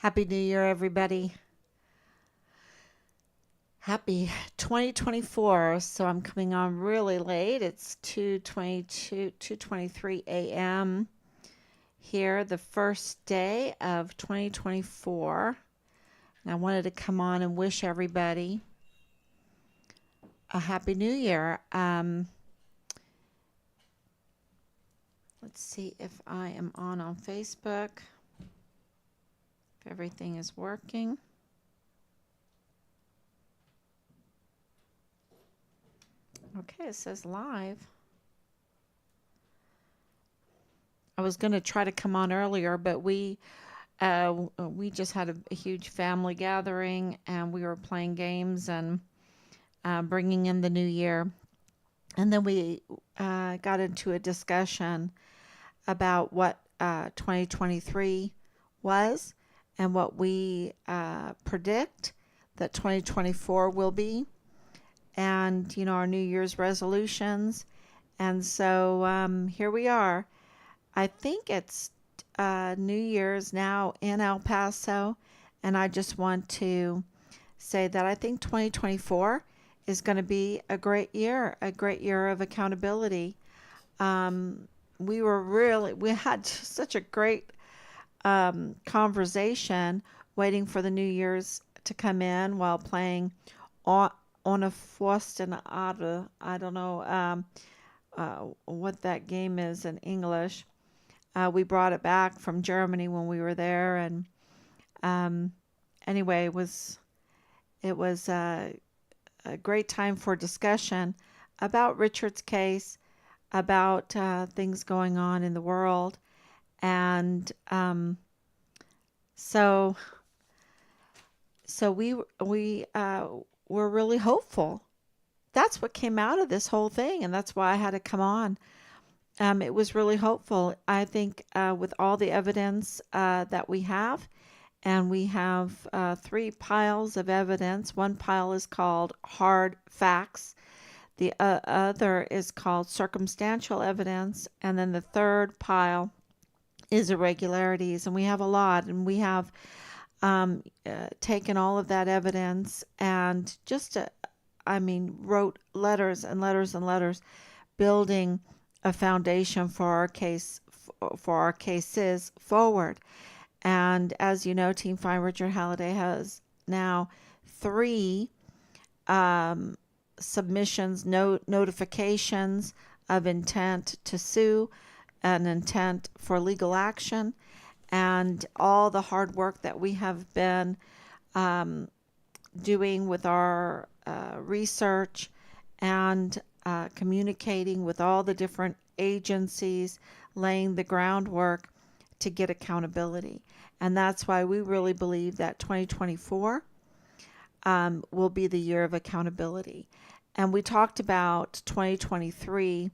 Happy New Year, everybody. Happy 2024. So I'm coming on really late. It's 2:22, a.m. here, the first day of 2024. And I wanted to come on and wish everybody a happy new year. Let's see if I am on Facebook, if everything is working. Okay, it says live. I was going to try to come on earlier, but we just had a huge family gathering and we were playing games and bringing in the new year. And then we got into a discussion about what 2023 was and what we predict that 2024 will be, and our New Year's resolutions. And so here we are. I think it's New Year's now in El Paso, and I just want to say that I think 2024 is going to be a great year of accountability. We had such a great conversation waiting for the New Year's to come in while playing on, on a Forstenada. I don't know what that game is in English. We brought it back from Germany when we were there, and um, anyway, it was a great time for discussion about Richard's case, about things going on in the world, and so so we were really hopeful. That's what came out of this whole thing, and that's why I had to come on. It was really hopeful. I think with all the evidence that we have, and we have three piles of evidence. One pile is called hard facts, the other is called circumstantial evidence, and then the third pile is irregularities. And we have a lot, and we have taken all of that evidence and wrote letters and letters and letters, building a foundation for our cases forward. And as you know, Team Find Richard Halliday has now three um, submissions, notifications of intent to sue, an intent for legal action, and all the hard work that we have been um, doing with our research and communicating with all the different agencies, laying the groundwork to get accountability. And that's why we really believe that 2024 will be the year of accountability. And we talked about 2023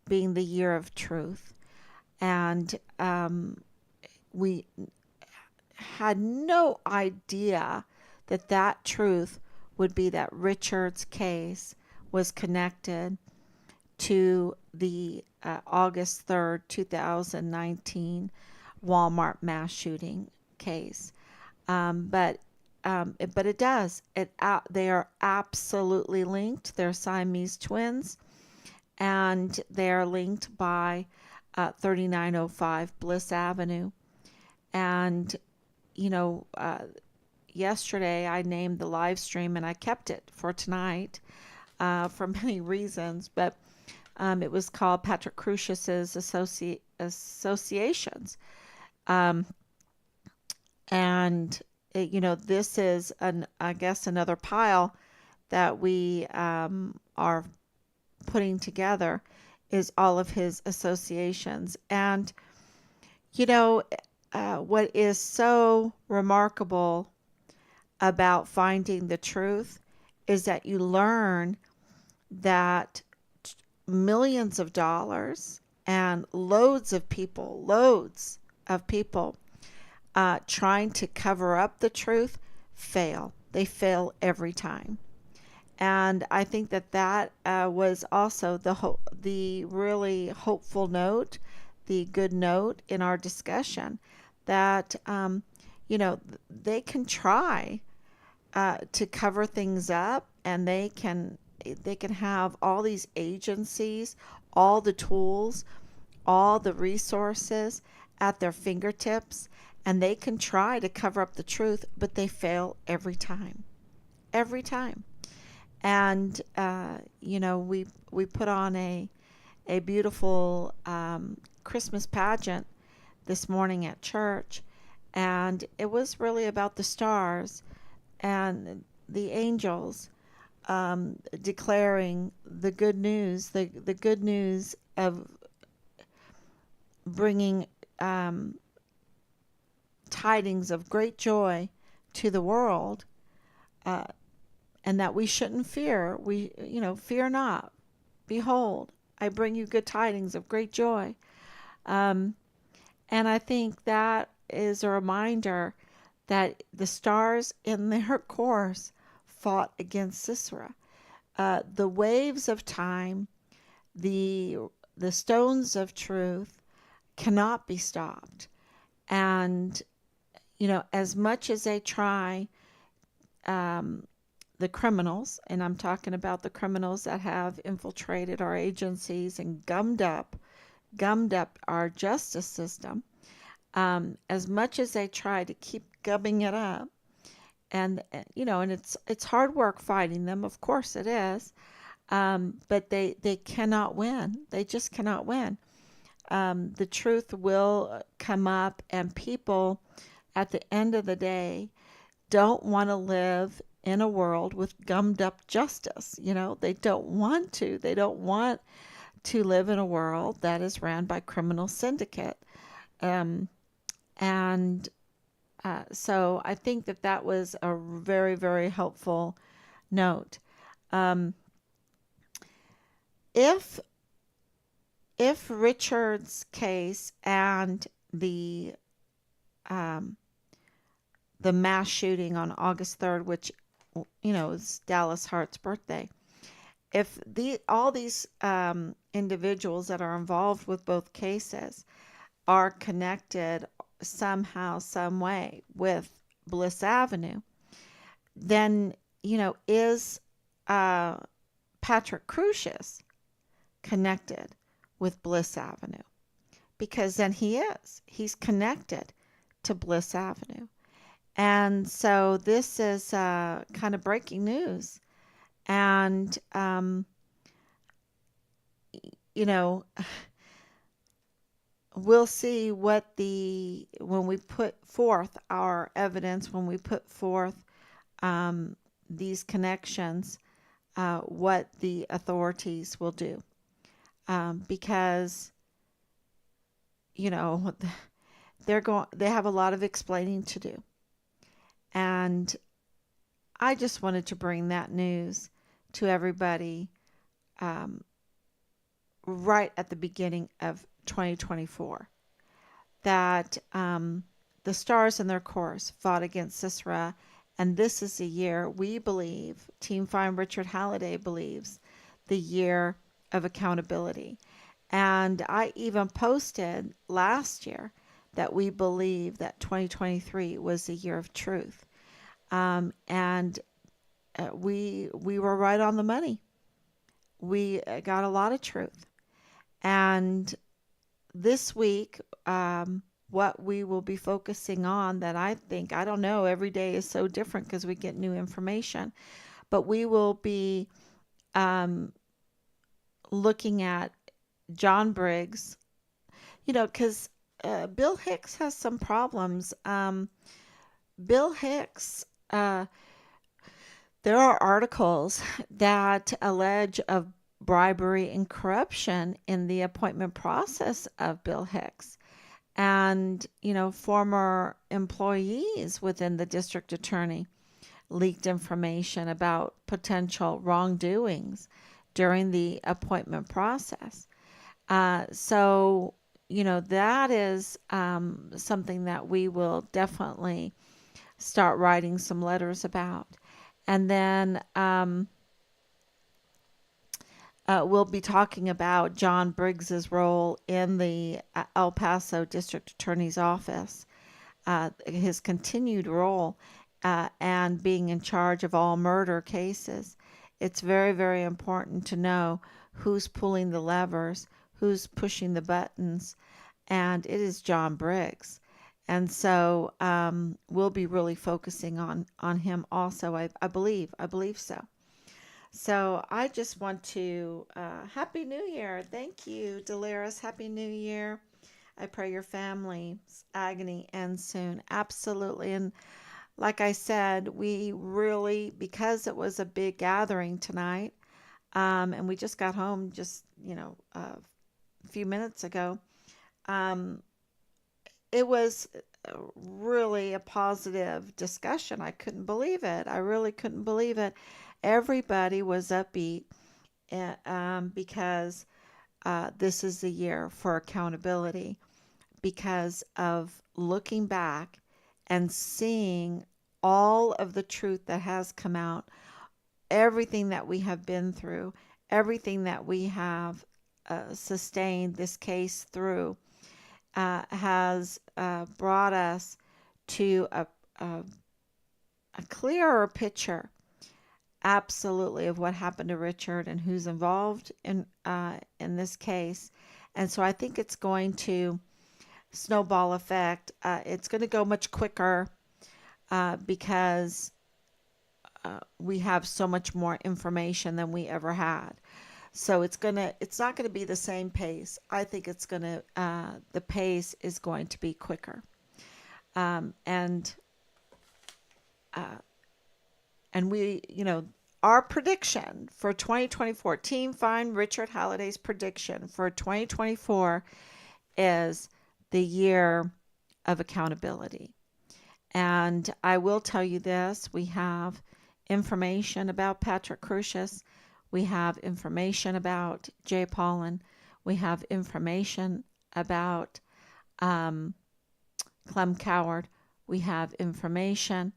being the year of truth. And we had no idea that that truth would be that Richard's case was connected to the August 3rd, 2019 Walmart mass shooting case. But it does. They are absolutely linked. They're Siamese twins, and they are linked by 3905 Bliss Avenue. And you know, yesterday I named the live stream, and I kept it for tonight for many reasons. But it was called Patrick Crusius's Associations. Um, and this is I guess another pile that we are putting together, is all of his associations. And you know what is so remarkable about finding the truth is that you learn that millions of dollars and loads of people trying to cover up the truth fail. They fail every time. And I think that was also the really hopeful note, the good note in our discussion, that they can try to cover things up, and they can have all these agencies, all the tools, all the resources at their fingertips, and they can try to cover up the truth, but they fail every time. Every time. And we put on a beautiful Christmas pageant this morning at church, and it was really about the stars and the angels declaring the good news of bringing tidings of great joy to the world, uh, and that we shouldn't fear. Fear not. Behold, I bring you good tidings of great joy. Um, and I think that is a reminder that the stars in their course fought against Sisera. The waves of time, the the stones of truth cannot be stopped. And as much as they try, um, the criminals, and I'm talking about the criminals that have infiltrated our agencies and gummed up our justice system, as much as they try to keep gumming it up, and it's hard work fighting them, of course it is, but they cannot win. They just cannot win. The truth will come up, and people at the end of the day don't want to live in a world with gummed up justice. They don't want to. They don't want to live in a world that is ran by criminal syndicate. Um, and So I think that that was a very, very helpful note. Um, if if Richard's case and um, the mass shooting on August 3rd, which is Dallas Hart's birthday, if all these individuals that are involved with both cases are connected somehow, some way with Bliss Avenue, then is uh, Patrick Crusius connected with Bliss Avenue? Because then he's connected to Bliss Avenue. And so this is kind of breaking news. And, you know, we'll see when we put forth our evidence, when we put forth um, these connections, what the authorities will do. Because, you know, they have a lot of explaining to do. And I just wanted to bring that news to everybody um, right at the beginning of 2024, that the stars in their course fought against Sisera, and this is the year we believe, Team Find Richard Halliday believes, the year of accountability. And I even posted last year that we believe that 2023 was the year of truth. And we were right on the money. We got a lot of truth. And this week, what we will be focusing on, that I don't know, every day is so different because we get new information, but we will be um, looking at John Briggs, because Bill Hicks has some problems. Bill Hicks, there are articles that allege of bribery and corruption in the appointment process of Bill Hicks. And, former employees within the district attorney leaked information about potential wrongdoings during the appointment process. So, that is something that we will definitely start writing some letters about. And then we'll be talking about John Briggs's role in the El Paso District Attorney's Office. his continued role and being in charge of all murder cases. It's very, very important to know who's pulling the levers, who's pushing the buttons, and it is John Briggs. And so we'll be really focusing on him also. I believe so. So I just want to Happy New Year. Thank you, Delaris. Happy New Year. I pray your family's agony ends soon. Absolutely. And like I said, we really, because it was a big gathering tonight, and we just got home just, a few minutes ago, um, it was really a positive discussion. I couldn't believe it. I really couldn't believe it. Everybody was upbeat because this is the year for accountability because of looking back and seeing all of the truth that has come out, everything that we have been through, everything that we have sustained this case through has brought us to a, a clearer picture, absolutely, of what happened to Richard and who's involved in this case. And so I think it's going to snowball effect. It's going to go much quicker because we have so much more information than we ever had. So it's not gonna be the same pace. I think the pace is going to be quicker. And uh, and we, our prediction for 2024, Team Find Richard Halliday's prediction for 2024 is the year of accountability. And I will tell you this, we have information about Patrick Crusius. We have information about Jay Paulin. We have information about um, Clem Coward. We have information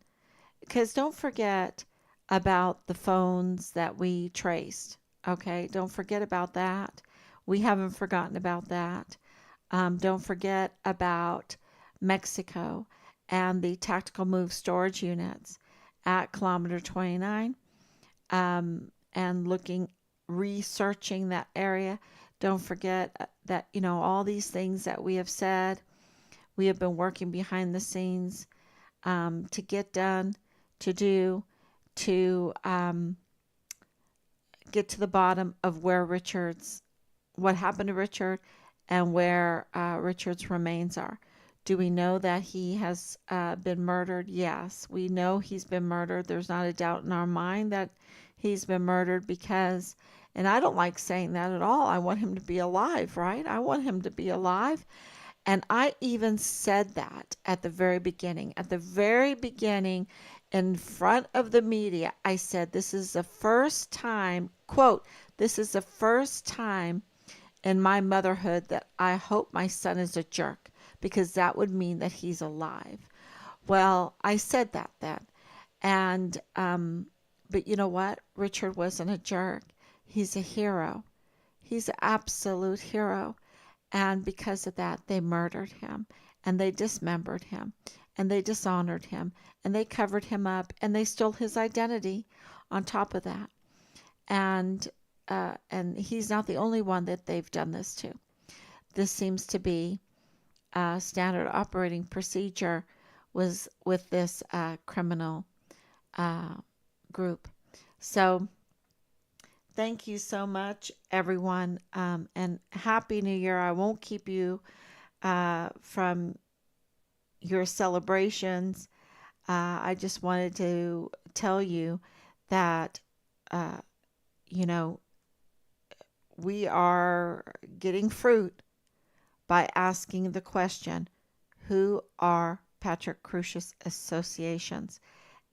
because don't forget about the phones that we traced. Okay, don't forget about that. We haven't forgotten about that. Don't forget about Mexico and the tactical move storage units at kilometer 29 and researching that area. Don't forget that, all these things that we have said, we have been working behind the scenes to get done, to do, to get to the bottom of what happened to Richard and where Richard's remains are. Do we know that he has been murdered? Yes, we know he's been murdered. There's not a doubt in our mind that he's been murdered because, and I don't like saying that at all. I want him to be alive, right? I want him to be alive. And I even said that at the very beginning. At the very beginning, in front of the media, I said, this is the first time, quote, this is the first time in my motherhood that I hope my son is a jerk because that would mean that he's alive. Well, I said that then. And, but you know what? Richard wasn't a jerk. He's a hero. He's an absolute hero. And because of that, they murdered him and they dismembered him and they dishonored him and they covered him up and they stole his identity on top of that. And he's not the only one that they've done this to. This seems to be standard operating procedure was with this criminal group. So thank you so much, everyone, and Happy New Year. I won't keep you from your celebrations. I just wanted to tell you that, uh, you know, we are getting fruit by asking the question, who are Patrick Crucius associations?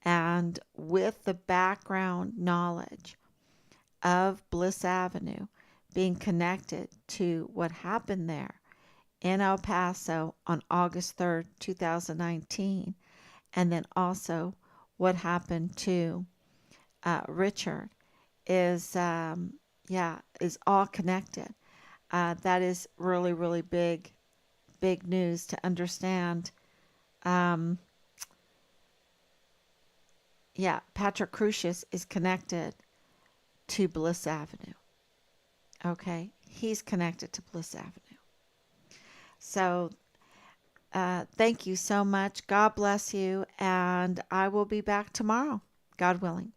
And with the background knowledge of Bliss Avenue being connected to what happened there in El Paso on August 3rd, 2019, and then also what happened to Richard is all connected. That is really, really big news to understand Um, yeah, Patrick Crusius is connected to Bliss Avenue. Okay, he's connected to Bliss Avenue. So thank you so much. God bless you. And I will be back tomorrow, God willing.